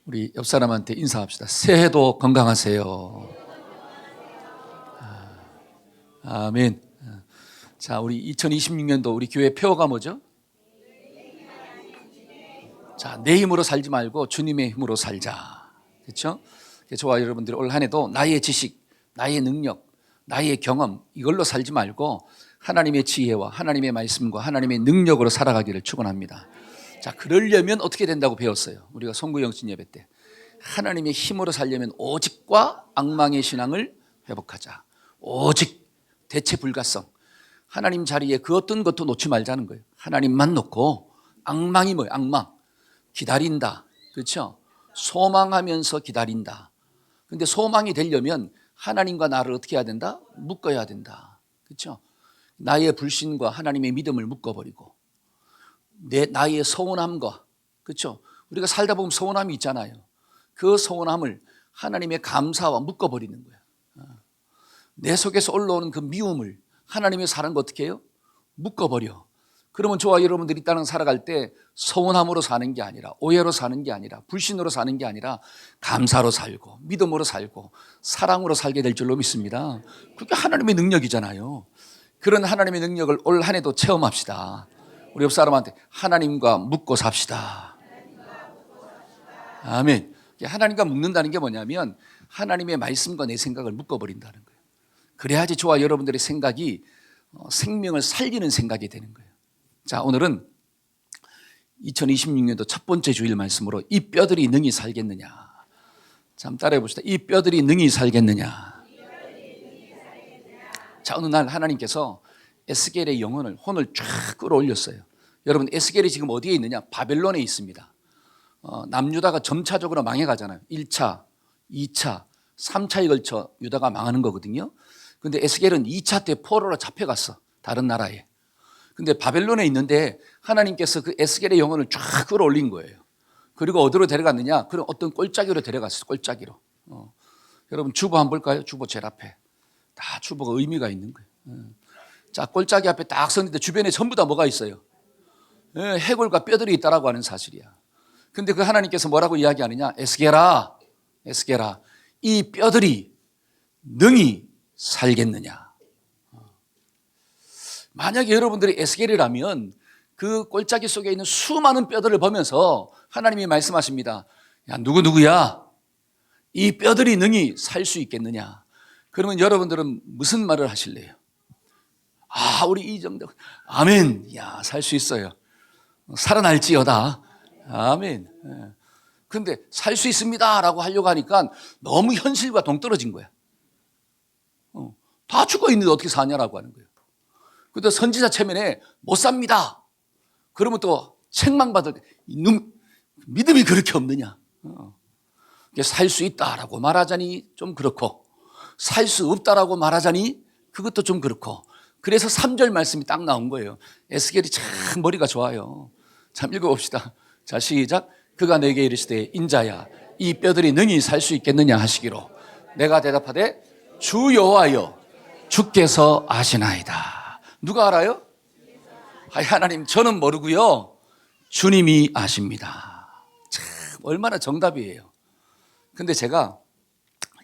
우리 옆 사람한테 인사합시다. 새해도 건강하세요. 아멘. 자, 우리 2026년도 우리 교회 표어가 뭐죠? 자, 내 힘으로 살지 말고 주님의 힘으로 살자. 그렇죠? 저와 여러분들이 올 한 해도 나의 지식, 나의 능력, 나의 경험 이걸로 살지 말고 하나님의 지혜와 하나님의 말씀과 하나님의 능력으로 살아가기를 축원합니다. 자, 그러려면 어떻게 된다고 배웠어요? 우리가 송구영신 예배 때 하나님의 힘으로 살려면 오직과 악망의 신앙을 회복하자. 오직, 대체 불가성. 하나님 자리에 그 어떤 것도 놓지 말자는 거예요. 하나님만 놓고 악망이 뭐예요? 악망. 기다린다. 그렇죠? 소망하면서 기다린다. 근데 소망이 되려면 하나님과 나를 어떻게 해야 된다? 묶어야 된다. 그렇죠? 나의 불신과 하나님의 믿음을 묶어버리고 나의 서운함과, 그렇죠? 우리가 살다 보면 서운함이 있잖아요. 그 서운함을 하나님의 감사와 묶어버리는 거야. 내 속에서 올라오는 그 미움을 하나님의 사랑과 어떻게 해요? 묶어버려. 그러면 저와 여러분들이 이 땅을 살아갈 때 서운함으로 사는 게 아니라, 오해로 사는 게 아니라, 불신으로 사는 게 아니라 감사로 살고 믿음으로 살고 사랑으로 살게 될 줄로 믿습니다. 그게 하나님의 능력이잖아요. 그런 하나님의 능력을 올 한 해도 체험합시다. 우리 옆 사람한테 하나님과 묶고 삽시다. 아멘. 하나님과 묶는다는 게 뭐냐면 하나님의 말씀과 내 생각을 묶어버린다는 거예요. 그래야지 저와 여러분들의 생각이 생명을 살리는 생각이 되는 거예요. 자, 오늘은 2026년도 첫 번째 주일 말씀으로 이 뼈들이 능히 살겠느냐. 자, 한번 따라해 봅시다. 이 뼈들이 능히 살겠느냐. 자, 어느 날 하나님께서 에스겔의 영혼을 혼을 쫙 끌어올렸어요. 여러분, 에스겔이 지금 어디에 있느냐? 바벨론에 있습니다. 남유다가 점차적으로 망해가잖아요. 1차, 2차, 3차에 걸쳐 유다가 망하는 거거든요. 근데 에스겔은 2차 때 포로로 잡혀갔어. 다른 나라에. 근데 바벨론에 있는데 하나님께서 그 에스겔의 영혼을 쫙 끌어올린 거예요. 그리고 어디로 데려갔느냐? 그런 어떤 꼴짜기로 데려갔어요. 꼴짜기로. 여러분, 주보 한번 볼까요? 주보 제일 앞에. 다 주보가 의미가 있는 거예요. 자, 꼴짜기 앞에 딱 섰는데 주변에 전부 다 뭐가 있어요? 해골과 뼈들이 있다라고 하는 사실이야. 근데 그 하나님께서 뭐라고 이야기하느냐? 에스겔아, 에스겔아, 이 뼈들이 능히 살겠느냐? 만약에 여러분들이 에스겔이라면 그 꼴짜기 속에 있는 수많은 뼈들을 보면서 하나님이 말씀하십니다. 야, 누구야? 이 뼈들이 능히 살 수 있겠느냐? 그러면 여러분들은 무슨 말을 하실래요? 아, 우리 이정도 아멘. 야, 살 수 있어요. 살아날지어다. 아멘. 그런데 살 수 있습니다 라고 하려고 하니까 너무 현실과 동떨어진 거야. 다 죽어 있는데 어떻게 사냐라고 하는 거예요. 근데 선지자 체면에 못 삽니다. 그러면 또 책망받을 때 믿음이 그렇게 없느냐. 살 수 있다라고 말하자니 좀 그렇고 살 수 없다라고 말하자니 그것도 좀 그렇고, 그래서 3절 말씀이 딱 나온 거예요. 에스겔이 참 머리가 좋아요. 참 읽어봅시다. 자, 시작. 그가 내게 이르시되 인자야, 이 뼈들이 능히 살 수 있겠느냐 하시기로 내가 대답하되 주 여호와여, 주께서 아시나이다. 누가 알아요? 하나님, 저는 모르고요, 주님이 아십니다. 참 얼마나 정답이에요. 근데 제가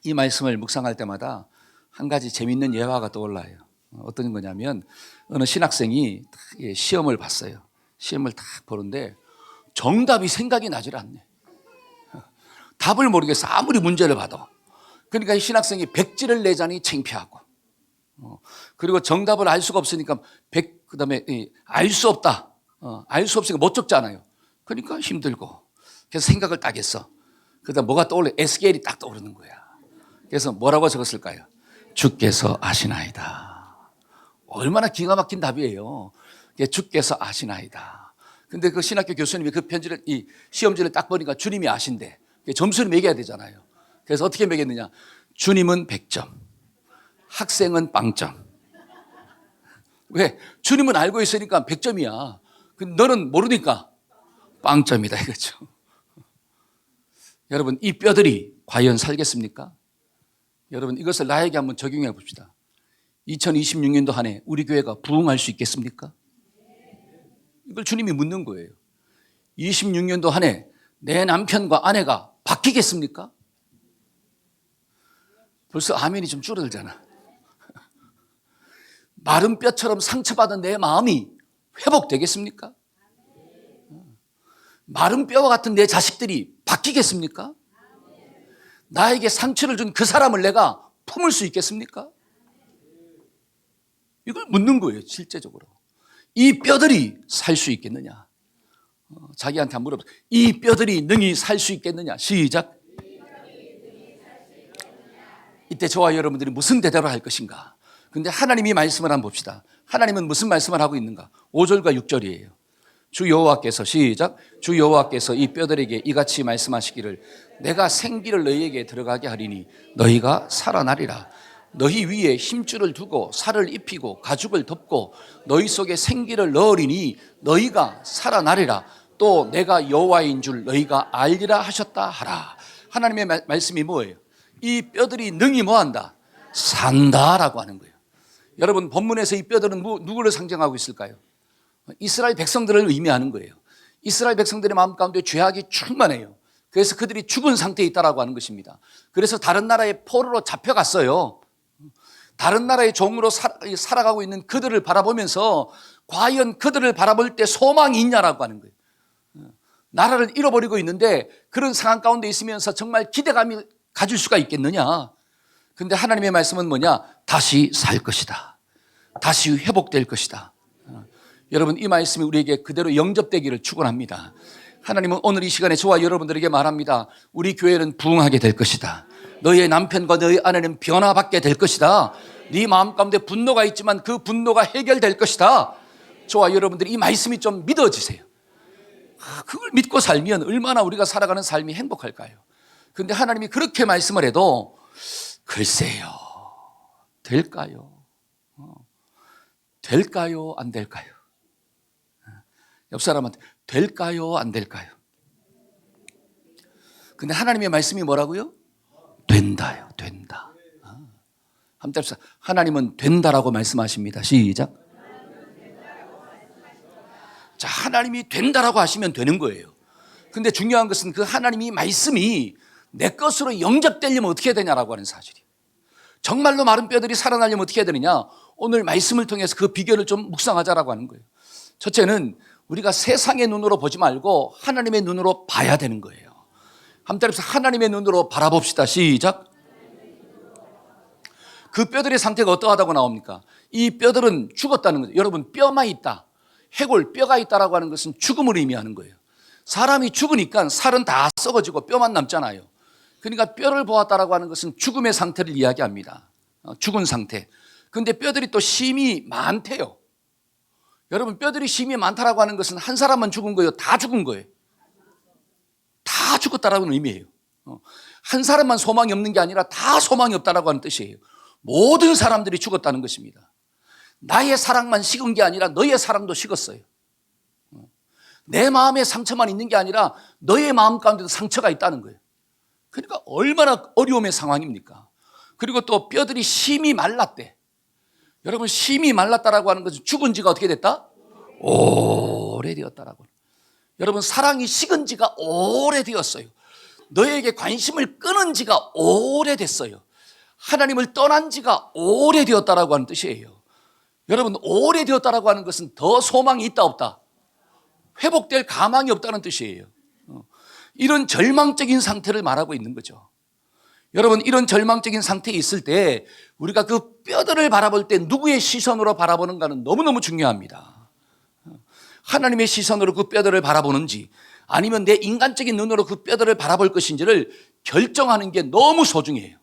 이 말씀을 묵상할 때마다 한 가지 재밌는 예화가 떠올라요. 어떤 거냐면 어느 신학생이 시험을 봤어요. 시험을 딱 보는데 정답이 생각이 나질 않네. 답을 모르겠어. 아무리 문제를 봐도. 그러니까 이 신학생이 백지를 내자니 창피하고, 그리고 정답을 알 수가 없으니까 그다음에 알 수 없다. 알 수 없으니까 못 적잖아요. 그러니까 힘들고. 그래서 생각을 딱 했어. 그다음 뭐가 떠올려? 에스겔이 딱 떠오르는 거야. 그래서 뭐라고 적었을까요? 주께서 아시나이다. 얼마나 기가 막힌 답이에요. 주께서 아시나이다. 근데 그 신학교 교수님이 그 편지를, 이 시험지를 딱 보니까 주님이 아신대. 점수를 매겨야 되잖아요. 그래서 어떻게 매겼느냐? 주님은 100점, 학생은 0점. 왜? 주님은 알고 있으니까 100점이야. 근데 너는 모르니까 0점이다 이거죠. 여러분, 이 뼈들이 과연 살겠습니까? 여러분, 이것을 나에게 한번 적용해 봅시다. 2026년도 한 해 우리 교회가 부흥할 수 있겠습니까? 이걸 주님이 묻는 거예요. 26년도 한 해 내 남편과 아내가 바뀌겠습니까? 벌써 아멘이 좀 줄어들잖아. 마른 뼈처럼 상처받은 내 마음이 회복되겠습니까? 마른 뼈와 같은 내 자식들이 바뀌겠습니까? 나에게 상처를 준 그 사람을 내가 품을 수 있겠습니까? 이걸 묻는 거예요, 실제적으로. 이 뼈들이 살 수 있겠느냐? 자기한테 한 물어봐. 이 뼈들이 능히 살 수 있겠느냐? 시작. 이때 저와 여러분들이 무슨 대답을 할 것인가? 근데 하나님이 말씀을 한번 봅시다. 하나님은 무슨 말씀을 하고 있는가? 5절과 6절이에요. 주 여호와께서 시작. 주 여호와께서 이 뼈들에게 이같이 말씀하시기를 내가 생기를 너희에게 들어가게 하리니 너희가 살아나리라. 너희 위에 힘줄을 두고 살을 입히고 가죽을 덮고 너희 속에 생기를 넣으리니 너희가 살아나리라. 또 내가 여호와인 줄 너희가 알리라 하셨다 하라. 하나님의 말씀이 뭐예요? 이 뼈들이 능히 뭐한다? 산다라고 하는 거예요. 여러분, 본문에서 이 뼈들은 누구를 상징하고 있을까요? 이스라엘 백성들을 의미하는 거예요. 이스라엘 백성들의 마음 가운데 죄악이 충만해요. 그래서 그들이 죽은 상태에 있다라고 하는 것입니다. 그래서 다른 나라의 포로로 잡혀갔어요. 다른 나라의 종으로 살아가고 있는 그들을 바라보면서 과연 그들을 바라볼 때 소망이 있냐라고 하는 거예요. 나라를 잃어버리고 있는데 그런 상황 가운데 있으면서 정말 기대감이 가질 수가 있겠느냐? 근데 하나님의 말씀은 뭐냐? 다시 살 것이다. 다시 회복될 것이다. 여러분, 이 말씀이 우리에게 그대로 영접되기를 축원합니다. 하나님은 오늘 이 시간에 저와 여러분들에게 말합니다. 우리 교회는 부흥하게 될 것이다. 너희의 남편과 너희 아내는 변화받게 될 것이다. 네 마음 가운데 분노가 있지만 그 분노가 해결될 것이다. 저와 여러분들이 이 말씀이 좀 믿어지세요. 그걸 믿고 살면 얼마나 우리가 살아가는 삶이 행복할까요? 그런데 하나님이 그렇게 말씀을 해도 글쎄요, 될까요? 될까요? 안 될까요? 옆 사람한테 될까요? 안 될까요? 근데 하나님의 말씀이 뭐라고요? 된다요, 된다. 한번 합시다. 하나님은 된다라고 말씀하십니다. 시작. 자, 하나님이 된다라고 하시면 되는 거예요. 근데 중요한 것은 그 하나님이 말씀이 내 것으로 영접되려면 어떻게 해야 되냐라고 하는 사실이에요. 정말로 마른 뼈들이 살아나려면 어떻게 해야 되느냐? 오늘 말씀을 통해서 그 비결을 좀 묵상하자라고 하는 거예요. 첫째는 우리가 세상의 눈으로 보지 말고 하나님의 눈으로 봐야 되는 거예요. 한번 따라서 하나님의 눈으로 바라봅시다. 시작. 그 뼈들의 상태가 어떠하다고 나옵니까? 이 뼈들은 죽었다는 거죠. 여러분, 뼈만 있다, 해골, 뼈가 있다라고 하는 것은 죽음을 의미하는 거예요. 사람이 죽으니까 살은 다 썩어지고 뼈만 남잖아요. 그러니까 뼈를 보았다라고 하는 것은 죽음의 상태를 이야기합니다. 죽은 상태. 그런데 뼈들이 또 심이 많대요. 여러분, 뼈들이 심이 많다라고 하는 것은 한 사람만 죽은 거예요? 다 죽은 거예요? 다 죽었다라는 의미예요. 한 사람만 소망이 없는 게 아니라 다 소망이 없다라고 하는 뜻이에요. 모든 사람들이 죽었다는 것입니다. 나의 사랑만 식은 게 아니라 너의 사랑도 식었어요. 내 마음에 상처만 있는 게 아니라 너의 마음 가운데도 상처가 있다는 거예요. 그러니까 얼마나 어려움의 상황입니까? 그리고 또 뼈들이 심이 말랐대. 여러분, 심이 말랐다라고 하는 것은 죽은 지가 어떻게 됐다? 오래되었다라고. 여러분, 사랑이 식은 지가 오래되었어요. 너에게 관심을 끊은 지가 오래됐어요. 하나님을 떠난 지가 오래되었다라고 하는 뜻이에요. 여러분, 오래되었다라고 하는 것은 더 소망이 있다 없다? 회복될 가망이 없다는 뜻이에요. 이런 절망적인 상태를 말하고 있는 거죠. 여러분, 이런 절망적인 상태에 있을 때 우리가 그 뼈들을 바라볼 때 누구의 시선으로 바라보는가는 너무너무 중요합니다. 하나님의 시선으로 그 뼈들을 바라보는지 아니면 내 인간적인 눈으로 그 뼈들을 바라볼 것인지를 결정하는 게 너무 소중해요.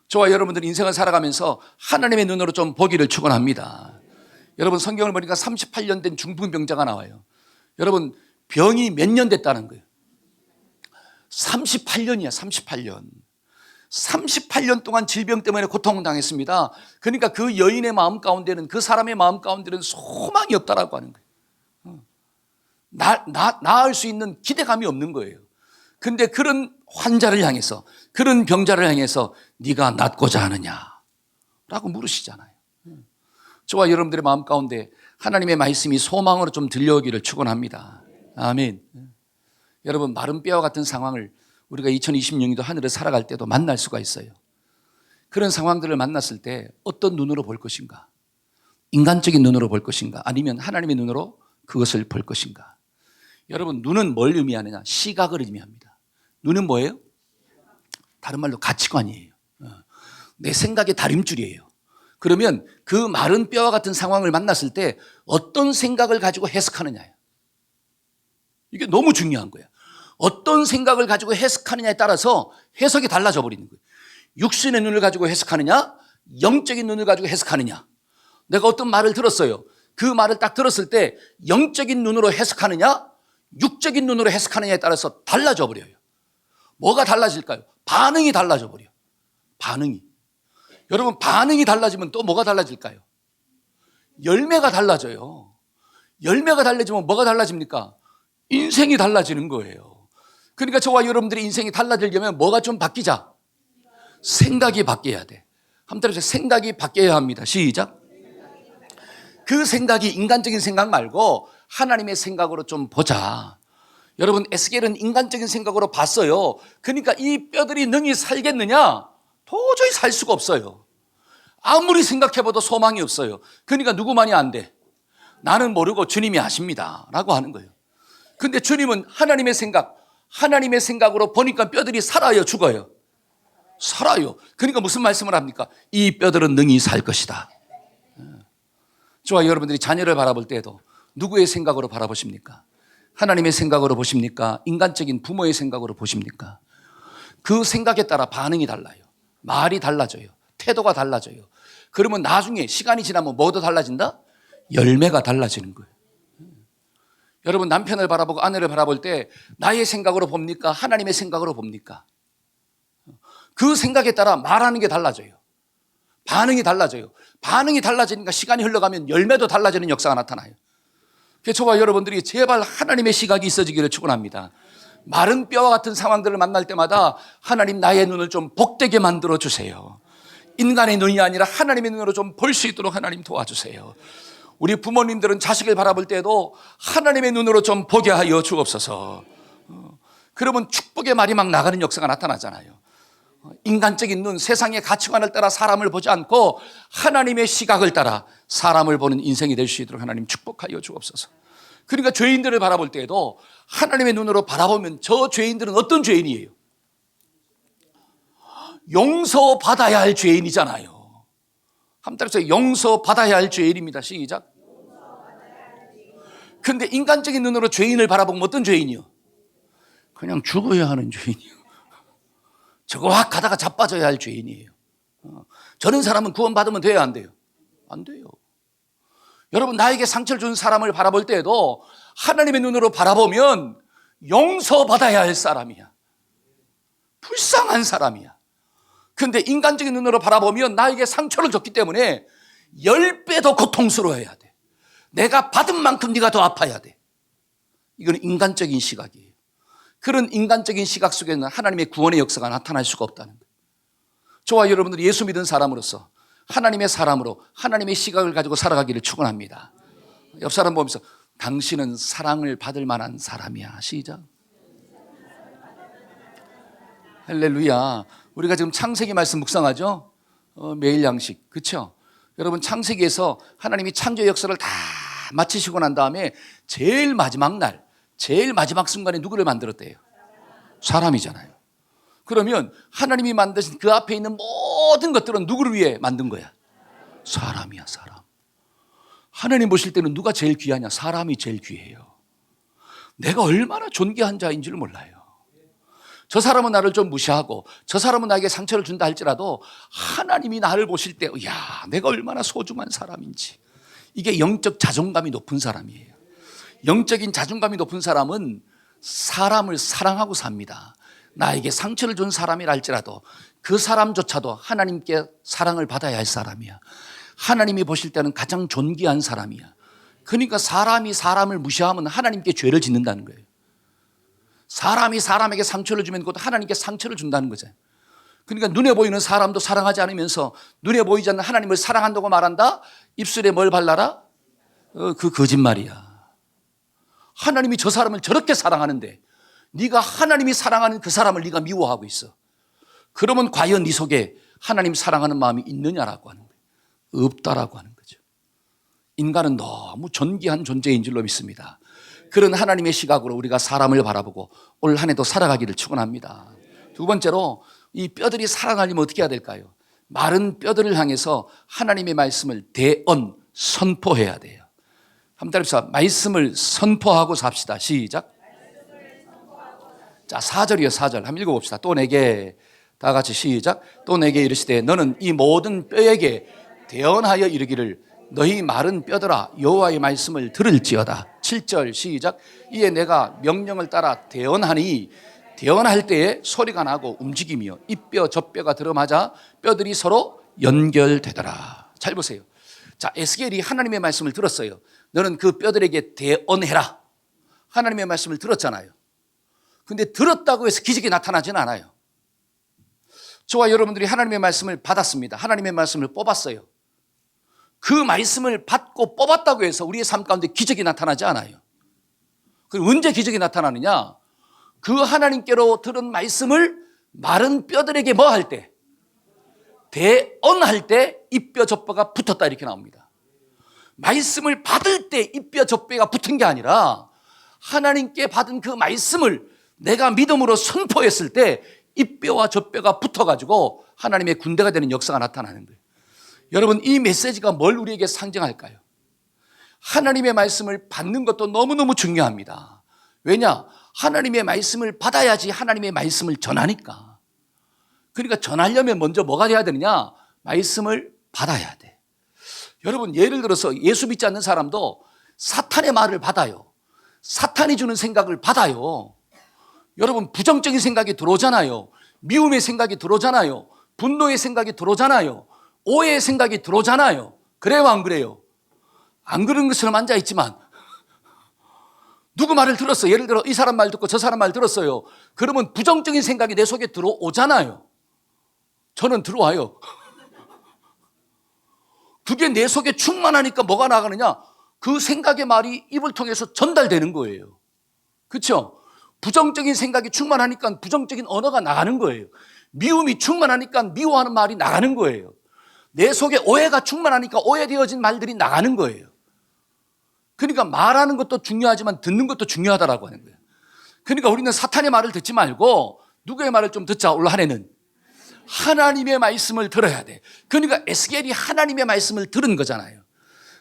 저와 여러분들 인생을 살아가면서 하나님의 눈으로 좀 보기를 축원합니다. 여러분, 성경을 보니까 38년 된 중풍병자가 나와요. 여러분, 병이 몇 년 됐다는 거예요? 38년이야, 38년. 38년 동안 질병 때문에 고통당했습니다. 그러니까 그 여인의 마음 가운데는, 그 사람의 마음 가운데는 소망이 없다라고 하는 거예요. 나을 수 있는 기대감이 없는 거예요. 근데 그런 환자를 향해서, 그런 병자를 향해서 네가 낫고자 하느냐라고 물으시잖아요. 저와 여러분들의 마음 가운데 하나님의 말씀이 소망으로 좀 들려오기를 축원합니다. 아멘. 여러분, 마른 뼈와 같은 상황을 우리가 2026년도 하늘을 살아갈 때도 만날 수가 있어요. 그런 상황들을 만났을 때 어떤 눈으로 볼 것인가? 인간적인 눈으로 볼 것인가? 아니면 하나님의 눈으로 그것을 볼 것인가? 여러분, 눈은 뭘 의미하느냐? 시각을 의미합니다. 눈은 뭐예요? 다른 말로 가치관이에요. 내 생각의 다림줄이에요. 그러면 그 마른 뼈와 같은 상황을 만났을 때 어떤 생각을 가지고 해석하느냐예요. 이게 너무 중요한 거예요. 어떤 생각을 가지고 해석하느냐에 따라서 해석이 달라져 버리는 거예요. 육신의 눈을 가지고 해석하느냐, 영적인 눈을 가지고 해석하느냐. 내가 어떤 말을 들었어요. 그 말을 딱 들었을 때 영적인 눈으로 해석하느냐, 육적인 눈으로 해석하느냐에 따라서 달라져 버려요. 뭐가 달라질까요? 반응이 달라져 버려요. 반응이. 여러분, 반응이 달라지면 또 뭐가 달라질까요? 열매가 달라져요. 열매가 달라지면 뭐가 달라집니까? 인생이 달라지는 거예요. 그러니까 저와 여러분들의 인생이 달라지려면 뭐가 좀 바뀌자? 생각이 바뀌어야 돼. 한번 따라서 생각이 바뀌어야 합니다. 시작. 그 생각이 인간적인 생각 말고 하나님의 생각으로 좀 보자. 여러분, 에스겔은 인간적인 생각으로 봤어요. 그러니까 이 뼈들이 능히 살겠느냐? 도저히 살 수가 없어요. 아무리 생각해봐도 소망이 없어요. 그러니까 누구만이 안 돼? 나는 모르고 주님이 아십니다 라고 하는 거예요. 근데 주님은 하나님의 생각, 하나님의 생각으로 보니까 뼈들이 살아요, 죽어요? 살아요. 그러니까 무슨 말씀을 합니까? 이 뼈들은 능히 살 것이다. 저와 여러분들이 자녀를 바라볼 때에도 누구의 생각으로 바라보십니까? 하나님의 생각으로 보십니까? 인간적인 부모의 생각으로 보십니까? 그 생각에 따라 반응이 달라요. 말이 달라져요. 태도가 달라져요. 그러면 나중에 시간이 지나면 뭐도 달라진다? 열매가 달라지는 거예요. 여러분, 남편을 바라보고 아내를 바라볼 때 나의 생각으로 봅니까? 하나님의 생각으로 봅니까? 그 생각에 따라 말하는 게 달라져요. 반응이 달라져요. 반응이 달라지니까 시간이 흘러가면 열매도 달라지는 역사가 나타나요. 그래서 저와 여러분들이 제발 하나님의 시각이 있어지기를 축원합니다. 마른 뼈와 같은 상황들을 만날 때마다 하나님, 나의 눈을 좀 복되게 만들어 주세요. 인간의 눈이 아니라 하나님의 눈으로 좀 볼 수 있도록 하나님 도와주세요. 우리 부모님들은 자식을 바라볼 때도 하나님의 눈으로 좀 보게 하여 주옵소서. 그러면 축복의 말이 막 나가는 역사가 나타나잖아요. 인간적인 눈, 세상의 가치관을 따라 사람을 보지 않고 하나님의 시각을 따라 사람을 보는 인생이 될 수 있도록 하나님 축복하여 주옵소서. 그러니까 죄인들을 바라볼 때에도 하나님의 눈으로 바라보면 저 죄인들은 어떤 죄인이에요? 용서받아야 할 죄인이잖아요. 한번 따라서 용서받아야 할 죄인입니다. 시작. 근데 인간적인 눈으로 죄인을 바라보면 어떤 죄인이요? 그냥 죽어야 하는 죄인이요. 저거 확 가다가 자빠져야 할 죄인이에요. 저런 사람은 구원받으면 돼야 안 돼요? 안 돼요. 여러분, 나에게 상처를 준 사람을 바라볼 때에도 하나님의 눈으로 바라보면 용서받아야 할 사람이야. 불쌍한 사람이야. 근데 인간적인 눈으로 바라보면 나에게 상처를 줬기 때문에 10배 더 고통스러워해야 돼. 내가 받은 만큼 네가 더 아파야 돼. 이건 인간적인 시각이에요. 그런 인간적인 시각 속에는 하나님의 구원의 역사가 나타날 수가 없다는 거예요. 저와 여러분들이 예수 믿은 사람으로서 하나님의 사람으로 하나님의 시각을 가지고 살아가기를 축원합니다. 옆 사람 보면서 당신은 사랑을 받을 만한 사람이야. 시작. 할렐루야. 우리가 지금 창세기 말씀 묵상하죠? 매일 양식. 그렇죠? 여러분, 창세기에서 하나님이 창조 역사를 다 마치시고 난 다음에 제일 마지막 날, 제일 마지막 순간에 누구를 만들었대요? 사람이잖아요. 그러면 하나님이 만드신 그 앞에 있는 모든 것들은 누구를 위해 만든 거야? 사람이야, 사람. 하나님 보실 때는 누가 제일 귀하냐? 사람이 제일 귀해요. 내가 얼마나 존귀한 자인 줄 몰라요. 저 사람은 나를 좀 무시하고 저 사람은 나에게 상처를 준다 할지라도 하나님이 나를 보실 때, 야, 내가 얼마나 소중한 사람인지. 이게 영적 자존감이 높은 사람이에요. 영적인 자존감이 높은 사람은 사람을 사랑하고 삽니다. 나에게 상처를 준 사람이라 할지라도 그 사람조차도 하나님께 사랑을 받아야 할 사람이야. 하나님이 보실 때는 가장 존귀한 사람이야. 그러니까 사람이 사람을 무시하면 하나님께 죄를 짓는다는 거예요. 사람이 사람에게 상처를 주면 그것도 하나님께 상처를 준다는 거죠. 그러니까 눈에 보이는 사람도 사랑하지 않으면서 눈에 보이지 않는 하나님을 사랑한다고 말한다? 입술에 뭘 발라라? 그 거짓말이야. 하나님이 저 사람을 저렇게 사랑하는데 네가 하나님이 사랑하는 그 사람을 네가 미워하고 있어. 그러면 과연 네 속에 하나님 사랑하는 마음이 있느냐라고 하는 거예요. 없다라고 하는 거죠. 인간은 너무 존귀한 존재인 줄로 믿습니다. 그런 하나님의 시각으로 우리가 사람을 바라보고 올 한 해도 살아가기를 축원합니다. 두 번째로 이 뼈들이 살아나려면 어떻게 해야 될까요? 마른 뼈들을 향해서 하나님의 말씀을 대언 선포해야 돼요. 한번 따라합시다. 말씀을 선포하고 삽시다. 시작. 자, 4절이요. 4절 한번 읽어봅시다. 또 내게, 다 같이 시작. 또 내게 이르시되 너는 이 모든 뼈에게 대언하여 이르기를 너희 마른 뼈들아 여호와의 말씀을 들을지어다. 7절 시작. 이에 내가 명령을 따라 대언하니 대언할 때에 소리가 나고 움직이며 이 뼈 저 뼈가 들어맞아 뼈들이 서로 연결되더라. 잘 보세요. 자, 에스겔이 하나님의 말씀을 들었어요. 너는 그 뼈들에게 대언해라. 하나님의 말씀을 들었잖아요. 근데 들었다고 해서 기적이 나타나지는 않아요. 저와 여러분들이 하나님의 말씀을 받았습니다. 하나님의 말씀을 뽑았어요. 그 말씀을 받고 뽑았다고 해서 우리의 삶 가운데 기적이 나타나지 않아요. 그럼 언제 기적이 나타나느냐? 그 하나님께로 들은 말씀을 마른 뼈들에게 뭐 할 때? 대언할 때 이 뼈 저 뼈가 붙었다 이렇게 나옵니다. 말씀을 받을 때 이 뼈 저 뼈가 붙은 게 아니라 하나님께 받은 그 말씀을 내가 믿음으로 선포했을 때 이 뼈와 저 뼈가 붙어가지고 하나님의 군대가 되는 역사가 나타나는 거예요. 여러분, 이 메시지가 뭘 우리에게 상징할까요? 하나님의 말씀을 받는 것도 너무너무 중요합니다. 왜냐? 하나님의 말씀을 받아야지 하나님의 말씀을 전하니까. 그러니까 전하려면 먼저 뭐가 돼야 되느냐? 말씀을 받아야 돼. 여러분, 예를 들어서 예수 믿지 않는 사람도 사탄의 말을 받아요. 사탄이 주는 생각을 받아요. 여러분, 부정적인 생각이 들어오잖아요. 미움의 생각이 들어오잖아요. 분노의 생각이 들어오잖아요. 오해의 생각이 들어오잖아요. 그래요, 안 그래요? 안 그런 것처럼 앉아있지만 누구 말을 들었어. 예를 들어 이 사람 말 듣고 저 사람 말 들었어요. 그러면 부정적인 생각이 내 속에 들어오잖아요. 저는 들어와요. 그게 내 속에 충만하니까 뭐가 나가느냐? 그 생각의 말이 입을 통해서 전달되는 거예요. 그렇죠? 부정적인 생각이 충만하니까 부정적인 언어가 나가는 거예요. 미움이 충만하니까 미워하는 말이 나가는 거예요. 내 속에 오해가 충만하니까 오해되어진 말들이 나가는 거예요. 그러니까 말하는 것도 중요하지만 듣는 것도 중요하다라고 하는 거예요. 그러니까 우리는 사탄의 말을 듣지 말고 누구의 말을 좀 듣자. 올 한 해는 하나님의 말씀을 들어야 돼. 그러니까 에스겔이 하나님의 말씀을 들은 거잖아요.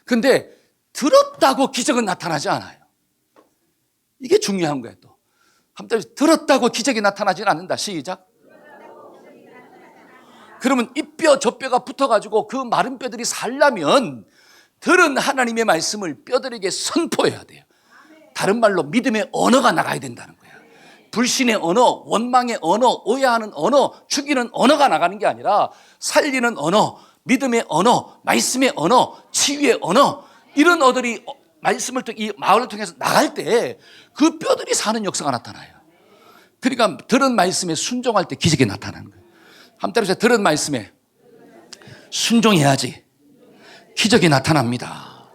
근데 들었다고 기적은 나타나지 않아요. 이게 중요한 거예요. 또 한번 들었다고 기적이 나타나지는 않는다. 시작. 그러면 이 뼈 저 뼈가 붙어가지고 그 마른 뼈들이 살려면 들은 하나님의 말씀을 뼈들에게 선포해야 돼요. 다른 말로 믿음의 언어가 나가야 된다는 거예요. 불신의 언어, 원망의 언어, 오해하는 언어, 죽이는 언어가 나가는 게 아니라 살리는 언어, 믿음의 언어, 말씀의 언어, 치유의 언어, 이런 언어들이 말씀을 통해 이 마을을 통해서 나갈 때 그 뼈들이 사는 역사가 나타나요. 그러니까 들은 말씀에 순종할 때 기적이 나타나는 거예요. 한번 따라서 들은 말씀에 순종해야지 기적이 나타납니다.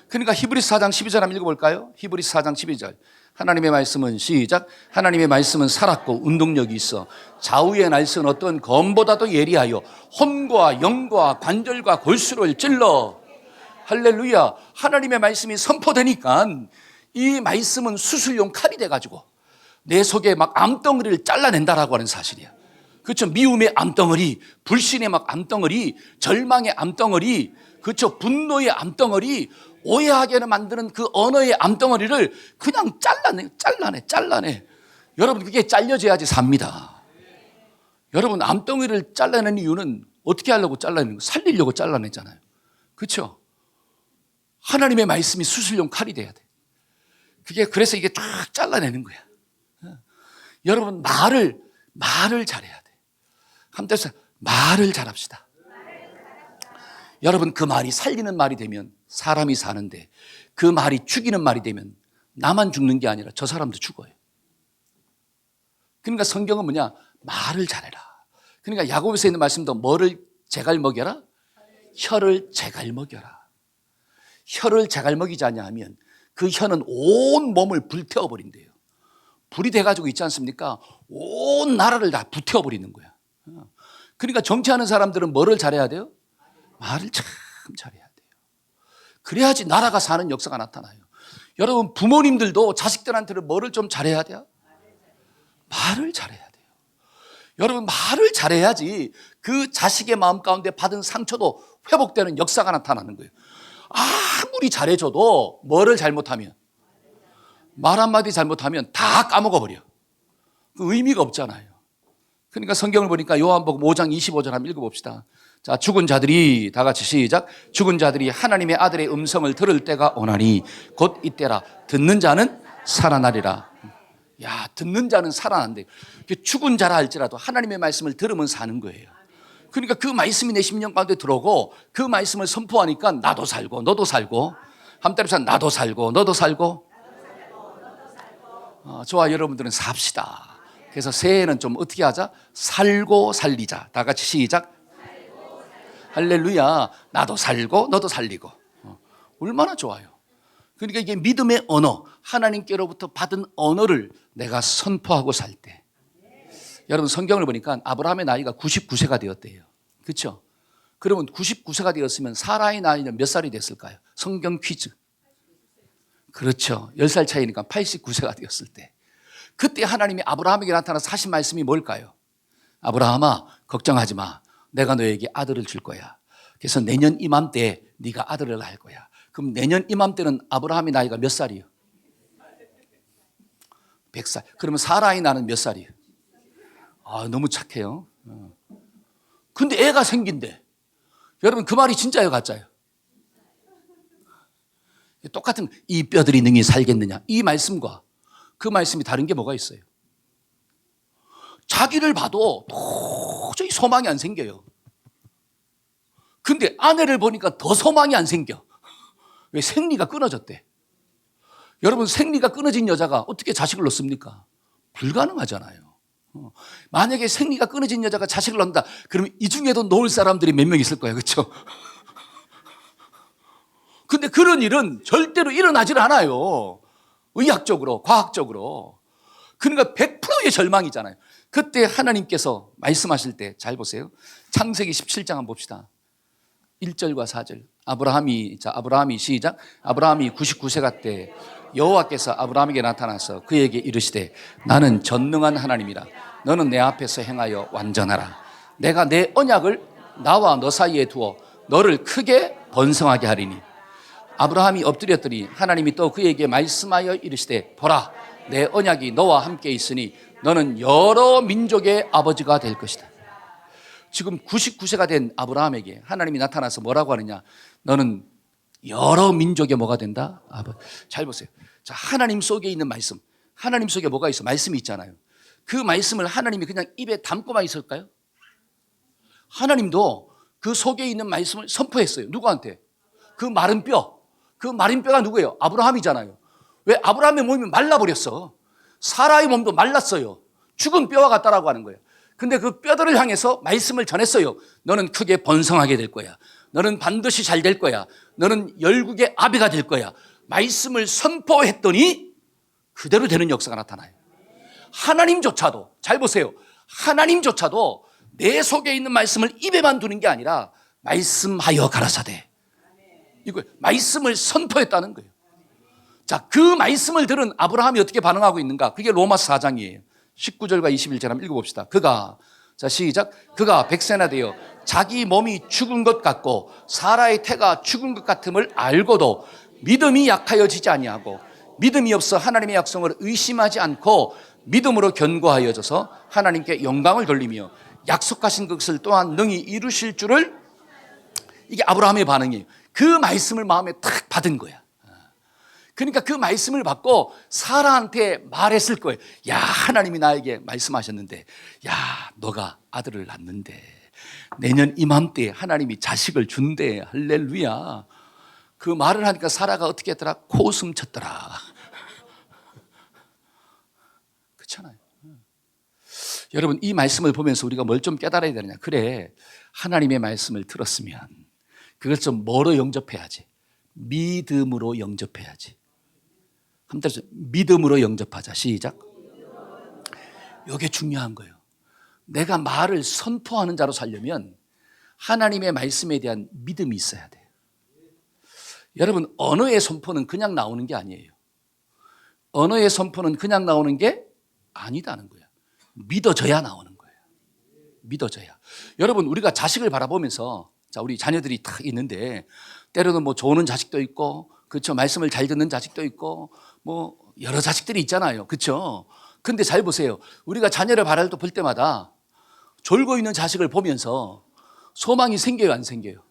그러니까 히브리서 4장 12절 한번 읽어볼까요? 히브리서 4장 12절. 하나님의 말씀은 시작. 하나님의 말씀은 살았고 운동력이 있어 좌우의 날선 어떤 검보다도 예리하여 혼과 영과 관절과 골수를 찔러. 할렐루야. 하나님의 말씀이 선포되니까 이 말씀은 수술용 칼이 돼가지고 내 속에 막 암덩어리를 잘라낸다라고 하는 사실이야. 그렇죠. 미움의 암덩어리, 불신의 막 암덩어리, 절망의 암덩어리, 그렇죠. 분노의 암덩어리, 오해하게 만드는 그 언어의 암덩어리를 그냥 잘라내. 여러분, 그게 잘려져야지 삽니다. 여러분, 암덩어리를 잘라내는 이유는 어떻게 하려고 잘라내는 거예요? 살리려고 잘라내잖아요. 그렇죠. 하나님의 말씀이 수술용 칼이 돼야 돼. 그래서 이게 쫙 잘라내는 거야. 여러분, 말을 잘해야 돼. 한번 말을 잘합시다. 여러분, 그 말이 살리는 말이 되면 사람이 사는데 그 말이 죽이는 말이 되면 나만 죽는 게 아니라 저 사람도 죽어요. 그러니까 성경은 뭐냐? 말을 잘해라. 그러니까 야고보서에 있는 말씀도 뭐를 제갈 먹여라? 혀를 제갈 먹여라. 혀를 제갈 먹이지 않냐 하면 그 혀는 온 몸을 불태워 버린대요. 불이 돼가지고 있지 않습니까? 온 나라를 다 불태워버리는 거야. 그러니까 정치하는 사람들은 뭐를 잘해야 돼요? 말을 참 잘해야 돼요. 그래야지 나라가 사는 역사가 나타나요. 여러분 부모님들도 자식들한테는 뭐를 좀 잘해야 돼요? 말을 잘해야 돼요. 여러분 말을 잘해야지 그 자식의 마음 가운데 받은 상처도 회복되는 역사가 나타나는 거예요. 아무리 잘해줘도 뭐를 잘못하면, 말 한마디 잘못하면 다 까먹어버려. 그 의미가 없잖아요. 그러니까 성경을 보니까 요한복음 5장 25절 한번 읽어봅시다. 자, 죽은 자들이, 다 같이 시작. 죽은 자들이 하나님의 아들의 음성을 들을 때가 오나니 곧 이때라. 듣는 자는 살아나리라. 야, 듣는 자는 살아난대. 죽은 자라 할지라도 하나님의 말씀을 들으면 사는 거예요. 그러니까 그 말씀이 내 심령 가운데 들어오고 그 말씀을 선포하니까 나도 살고 너도 살고, 한때로서 나도 살고 너도 살고. 저와 여러분들은 삽시다. 그래서 새해에는 좀 어떻게 하자? 살고 살리자. 다 같이 시작. 할렐루야. 나도 살고 너도 살리고. 얼마나 좋아요. 그러니까 이게 믿음의 언어, 하나님께로부터 받은 언어를 내가 선포하고 살 때. 여러분 성경을 보니까 아브라함의 나이가 99세가 되었대요. 그렇죠? 그러면 99세가 되었으면 사라의 나이는 몇 살이 됐을까요? 성경 퀴즈. 그렇죠. 10살 차이니까 89세가 되었을 때. 그때 하나님이 아브라함에게 나타나서 하신 말씀이 뭘까요? 아브라함아, 걱정하지 마. 내가 너에게 아들을 줄 거야. 그래서 내년 이맘때 네가 아들을 낳을 거야. 그럼 내년 이맘때는 아브라함의 나이가 몇 살이요? 100살. 그러면 사라의 나이는 몇 살이요? 너무 착해요. 근데 애가 생긴대. 여러분 그 말이 진짜예요, 가짜예요? 똑같은 이 뼈들이 능히 살겠느냐, 이 말씀과 그 말씀이 다른 게 뭐가 있어요? 자기를 봐도 도저히 소망이 안 생겨요. 근데 아내를 보니까 더 소망이 안 생겨. 왜? 생리가 끊어졌대. 여러분 생리가 끊어진 여자가 어떻게 자식을 낳습니까? 불가능하잖아요. 만약에 생리가 끊어진 여자가 자식을 낳는다, 그러면 이 중에도 놓을 사람들이 몇 명 있을 거예요. 그렇죠? 근데 그런 일은 절대로 일어나질 않아요. 의학적으로, 과학적으로. 그러니까 100%의 절망이잖아요. 그때 하나님께서 말씀하실 때 잘 보세요. 창세기 17장 한번 봅시다. 1절과 4절. 아브라함이 시작. 아브라함이 99세가 때 여호와께서 아브라함에게 나타나서 그에게 이르시되 나는 전능한 하나님이라. 너는 내 앞에서 행하여 완전하라. 내가 내 언약을 나와 너 사이에 두어 너를 크게 번성하게 하리니. 아브라함이 엎드렸더니 하나님이 또 그에게 말씀하여 이르시되 보라, 내 언약이 너와 함께 있으니 너는 여러 민족의 아버지가 될 것이다. 지금 99세가 된 아브라함에게 하나님이 나타나서 뭐라고 하느냐? 너는 여러 민족의 뭐가 된다? 잘 보세요. 자, 하나님 속에 있는 말씀. 하나님 속에 뭐가 있어? 말씀이 있잖아요. 그 말씀을 하나님이 그냥 입에 담고만 있을까요? 하나님도 그 속에 있는 말씀을 선포했어요. 누구한테? 그 마른 뼈. 그 마른 뼈가 누구예요? 아브라함이잖아요. 왜? 아브라함의 몸이 말라버렸어. 사라의 몸도 말랐어요. 죽은 뼈와 같다라고 하는 거예요. 근데 그 뼈들을 향해서 말씀을 전했어요. 너는 크게 번성하게 될 거야. 너는 반드시 잘 될 거야. 너는 열국의 아비가 될 거야. 말씀을 선포했더니 그대로 되는 역사가 나타나요. 하나님조차도, 잘 보세요. 하나님조차도 내 속에 있는 말씀을 입에만 두는 게 아니라 말씀하여 가라사대. 이거 말씀을 선포했다는 거예요. 자, 그 말씀을 들은 아브라함이 어떻게 반응하고 있는가? 그게 로마서 4장이에요. 19절과 21절 한번 읽어봅시다. 그가, 자 시작. 그가 100세나 되어 자기 몸이 죽은 것 같고 사라의 태가 죽은 것 같음을 알고도 믿음이 약하여지지 아니하고 믿음이 없어 하나님의 약속을 의심하지 않고 믿음으로 견고하여져서 하나님께 영광을 돌리며 약속하신 것을 또한 능히 이루실 줄을, 이게 아브라함의 반응이에요. 그 말씀을 마음에 탁 받은 거야. 그러니까 그 말씀을 받고 사라한테 말했을 거예요. 야, 하나님이 나에게 말씀하셨는데, 야, 너가 아들을 낳는데 내년 이맘때에 하나님이 자식을 준대. 할렐루야. 그 말을 하니까 사라가 어떻게 했더라? 코웃음 쳤더라. 그렇잖아요. 여러분, 이 말씀을 보면서 우리가 뭘 좀 깨달아야 되느냐? 그래, 하나님의 말씀을 들었으면 그걸 좀 뭐로 영접해야지? 믿음으로 영접해야지. 한번 믿음으로 영접하자. 시작. 이게 중요한 거예요. 내가 말을 선포하는 자로 살려면 하나님의 말씀에 대한 믿음이 있어야 돼요. 여러분, 언어의 선포는 그냥 나오는 게 아니에요. 언어의 선포는 그냥 나오는 게 아니다는 거예요. 믿어져야 나오는 거예요. 믿어져야. 여러분, 우리가 자식을 바라보면서, 자, 우리 자녀들이 딱 있는데 때로는 뭐 좋은 자식도 있고, 그렇죠, 말씀을 잘 듣는 자식도 있고, 뭐 여러 자식들이 있잖아요. 그렇죠? 근데 잘 보세요. 우리가 자녀를 바랄 때 볼 때마다 졸고 있는 자식을 보면서 소망이 생겨요, 안 생겨요?